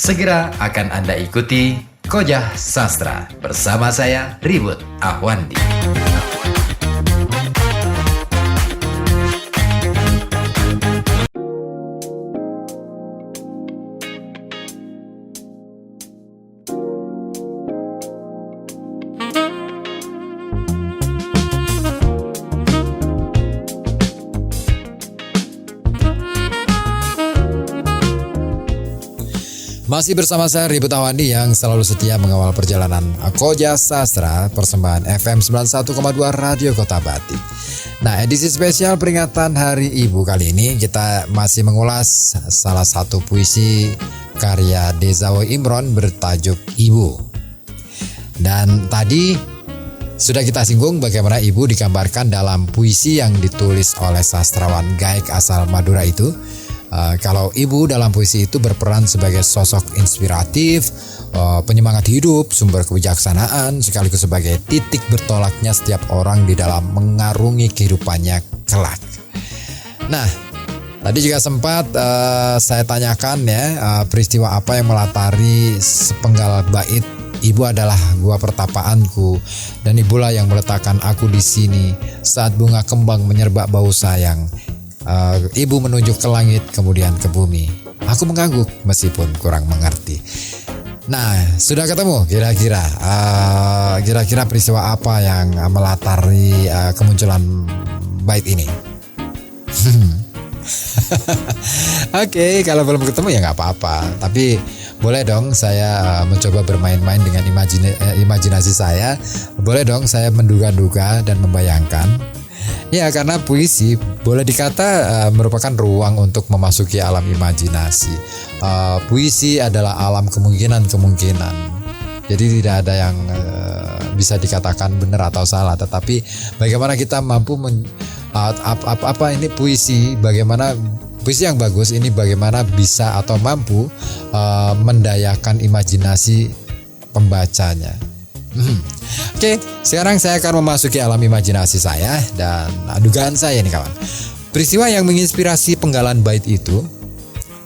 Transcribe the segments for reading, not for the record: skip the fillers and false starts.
Segera akan Anda ikuti Kojah Sastra bersama saya Ribut Ahwandi. Masih bersama saya Ribut Ahwandi yang selalu setia mengawal perjalanan Kojah Sastra persembahan FM 91,2 Radio Kota Batik. Nah, edisi spesial peringatan Hari Ibu kali ini kita masih mengulas salah satu puisi karya Dezawi Imron bertajuk Ibu. Dan tadi sudah kita singgung bagaimana ibu digambarkan dalam puisi yang ditulis oleh sastrawan Gaek asal Madura itu. Kalau ibu dalam puisi itu berperan sebagai sosok inspiratif, penyemangat hidup, sumber kebijaksanaan, sekaligus sebagai titik bertolaknya setiap orang di dalam mengarungi kehidupannya kelak. Nah, tadi juga sempat saya tanyakan ya, peristiwa apa yang melatari sepenggal bait Ibu adalah gua pertapaanku, dan ibulah yang meletakkan aku di sini saat bunga kembang menyerbak bau sayang. Ibu menunjuk ke langit kemudian ke bumi. Aku mengangguk meskipun kurang mengerti. Nah, sudah ketemu kira-kira peristiwa apa yang melatari kemunculan bait ini? Oke, kalau belum ketemu ya nggak apa-apa. Tapi boleh dong saya mencoba bermain-main dengan imajinasi saya. Boleh dong saya menduga-duga dan membayangkan. Ya, karena puisi boleh dikata merupakan ruang untuk memasuki alam imajinasi. Puisi adalah alam kemungkinan-kemungkinan. Jadi tidak ada yang bisa dikatakan benar atau salah. Tetapi bagaimana kita mampu ini puisi, bagaimana puisi yang bagus ini bagaimana bisa atau mampu mendayakan imajinasi pembacanya. Oke, sekarang saya akan memasuki alam imajinasi saya dan dugaan saya nih kawan. Peristiwa yang menginspirasi penggalan bait itu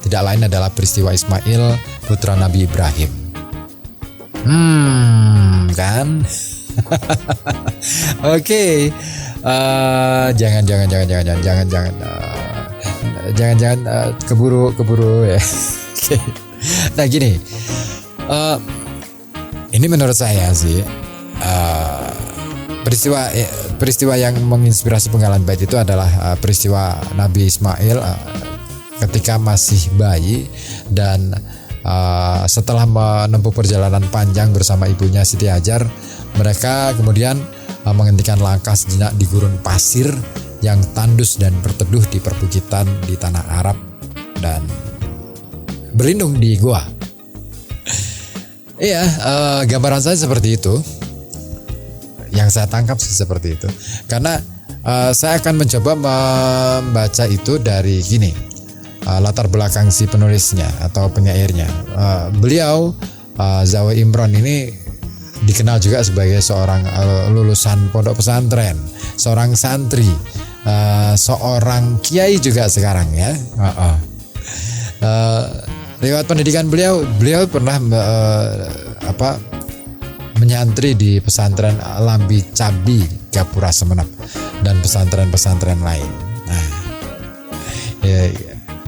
tidak lain adalah peristiwa Ismail putra Nabi Ibrahim. Kan? Oke. Jangan keburu ya. Oke. Nah gini. Ini menurut saya sih peristiwa yang menginspirasi penggalan bait itu adalah peristiwa Nabi Ismail ketika masih bayi dan setelah menempuh perjalanan panjang bersama ibunya Siti Hajar, mereka kemudian menghentikan langkah sejenak di gurun pasir yang tandus dan berteduh di perbukitan di tanah Arab dan berlindung di gua. Iya, gambaran saya seperti itu. Yang saya tangkap sih seperti itu. Karena saya akan mencoba membaca itu dari gini, latar belakang si penulisnya atau penyairnya. Beliau Zawi Imron ini dikenal juga sebagai seorang lulusan pondok pesantren, seorang santri, seorang kiai juga sekarang ya. Lewat pendidikan beliau pernah menyantri di pesantren Lambi Cabi Gapura Semenep dan pesantren-pesantren lain. Nah, ya,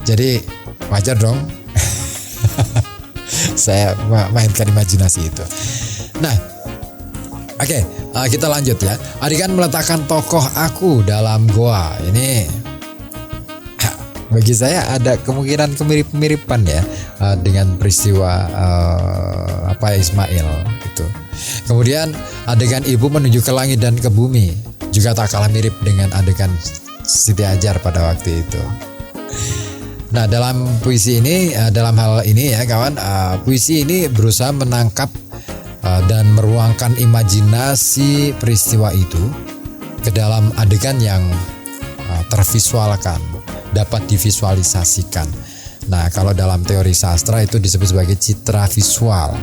jadi wajar dong saya mainkan imajinasi itu. Nah, oke, kita lanjut ya. Adegan meletakkan tokoh aku dalam goa ini. Bagi saya ada kemungkinan kemirip-miripan ya dengan peristiwa Ismail itu. Kemudian adegan ibu menuju ke langit dan ke bumi juga tak kalah mirip dengan adegan Siti Hajar pada waktu itu. Nah, dalam puisi ini, dalam hal ini ya kawan, puisi ini berusaha menangkap dan meruangkan imajinasi peristiwa itu ke dalam adegan yang tervisualkan, dapat divisualisasikan. Nah, kalau dalam teori sastra itu disebut sebagai citra visual.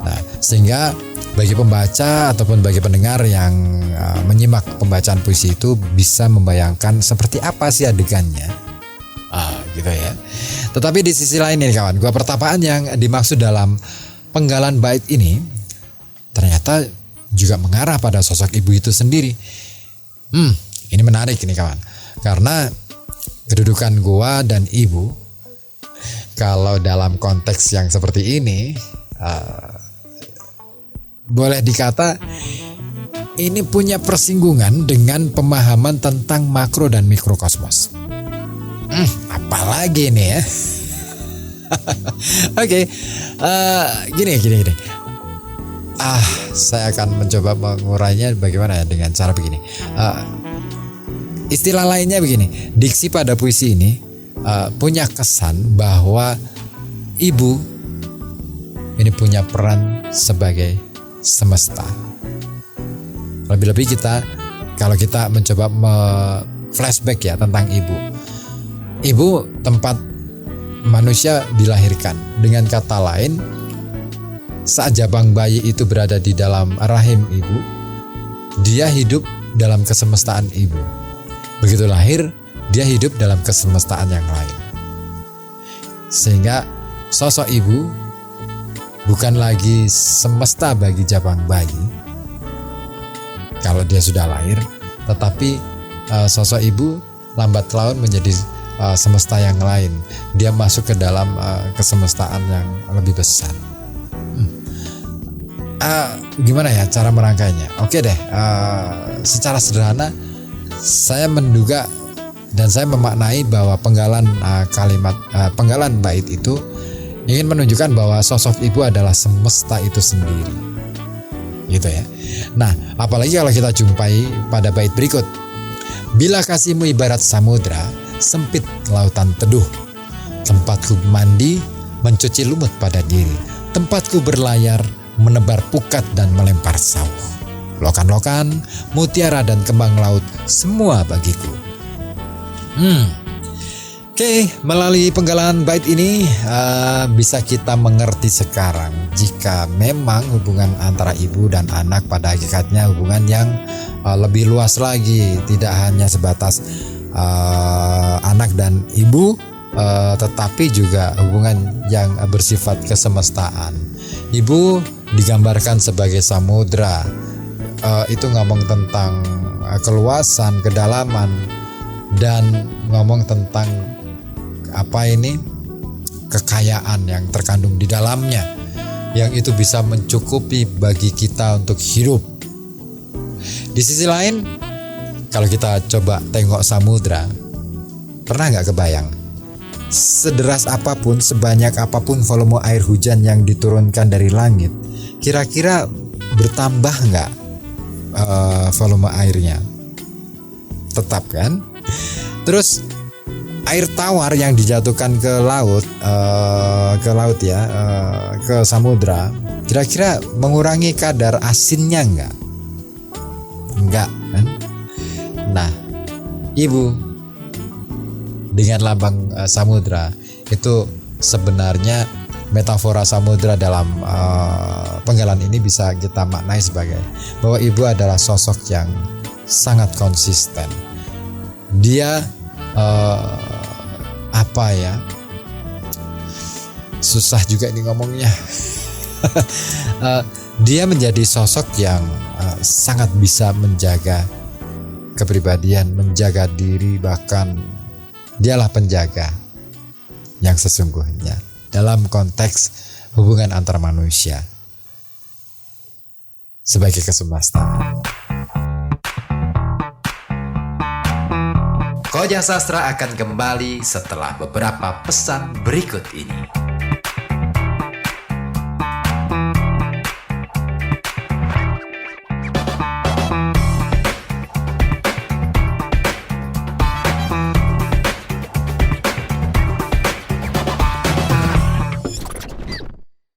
Nah, sehingga bagi pembaca ataupun bagi pendengar yang menyimak pembacaan puisi itu bisa membayangkan seperti apa sih adegannya. gitu ya. Tetapi di sisi lain nih kawan, gua pertapaan yang dimaksud dalam penggalan bait ini ternyata juga mengarah pada sosok ibu itu sendiri. Ini menarik ini kawan, karena kedudukan gua dan ibu kalau dalam konteks yang seperti ini boleh dikata ini punya persinggungan dengan pemahaman tentang makro dan mikrokosmos. Apalagi nih ya. Oke, gini. Saya akan mencoba mengurainya bagaimana ya dengan cara begini. Istilah lainnya begini, diksi pada puisi ini punya kesan bahwa ibu ini punya peran sebagai semesta. Lebih-lebih kalau kita mencoba flashback ya tentang ibu. Ibu tempat manusia dilahirkan. Dengan kata lain, saat jabang bayi itu berada di dalam rahim ibu, dia hidup dalam kesemestaan ibu. Begitu lahir, dia hidup dalam kesemestaan yang lain. Sehingga sosok ibu bukan lagi semesta bagi jabang bayi kalau dia sudah lahir, tetapi sosok ibu lambat laun menjadi semesta yang lain. Dia masuk ke dalam kesemestaan yang lebih besar. Gimana ya cara merangkainya? Oke deh, secara sederhana saya menduga dan saya memaknai bahwa penggalan bait itu ingin menunjukkan bahwa sosok ibu adalah semesta itu sendiri, gitu ya. Nah, apalagi kalau kita jumpai pada bait berikut. Bila kasihmu ibarat samudra, sempit lautan teduh. Tempatku mandi, mencuci lumut pada diri. Tempatku berlayar, menebar pukat dan melempar sauh. Lokan-lokan, mutiara dan kembang laut, semua bagiku. Oke, melalui penggalan bait ini bisa kita mengerti sekarang jika memang hubungan antara ibu dan anak pada hakikatnya hubungan yang lebih luas lagi, tidak hanya sebatas anak dan ibu, tetapi juga hubungan yang bersifat kesemestaan. Ibu digambarkan sebagai samudra, itu ngomong tentang keluasan, kedalaman, dan ngomong tentang kekayaan yang terkandung di dalamnya, yang itu bisa mencukupi bagi kita untuk hidup. Di sisi lain, kalau kita coba tengok samudra, pernah nggak kebayang sederas apapun, sebanyak apapun volume air hujan yang diturunkan dari langit, kira-kira bertambah nggak volume airnya? Tetap kan? Terus air tawar yang dijatuhkan ke laut ke samudra, kira-kira mengurangi kadar asinnya enggak? Enggak kan? Nah, ibu dengan lambang samudra itu sebenarnya metafora samudra dalam penggalan ini bisa kita maknai sebagai bahwa ibu adalah sosok yang sangat konsisten. Dia susah juga ini ngomongnya. Dia menjadi sosok yang sangat bisa menjaga kepribadian, menjaga diri, bahkan dialah penjaga yang sesungguhnya dalam konteks hubungan antar manusia sebagai kesemestaan. Koja Sastra akan kembali setelah beberapa pesan berikut ini.